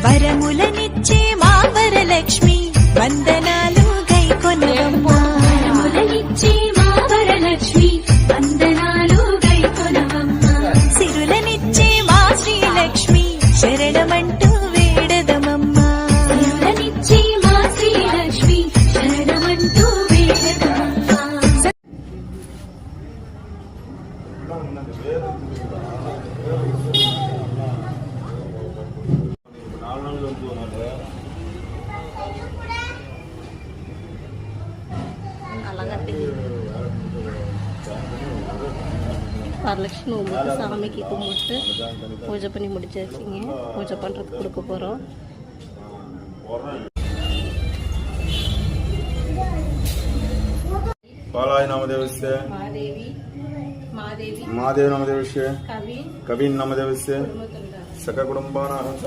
వరములనిచ్చే మా వరలక్ష్మి వందనాలు గైకొనవమ్మా వరములనిచ్చే మా వరలక్ష్మి వందనాలు గైకొనవమ్మా సిరులనిచ్చే మా శ్రీలక్ష్మి శరణమంటూ వేడదమమ్మా సిరులనిచ్చే మా శ్రీలక్ష్మి శరణమంటూ వేడదమమ్మా வரலட்சுமி கும்பிட்டு சாமிக்கு கும்பிட்டு பூஜை பண்ணி முடிச்சாச்சுங்க. பூஜை பண்ணுறதுக்கு கொடுக்க போகிறோம். பாலாய நாமதேவஸ்ய மாதேவி நாமதேவஸ்ய கவின் நாமதேவஸ்ய சக குடும்பானாஹம்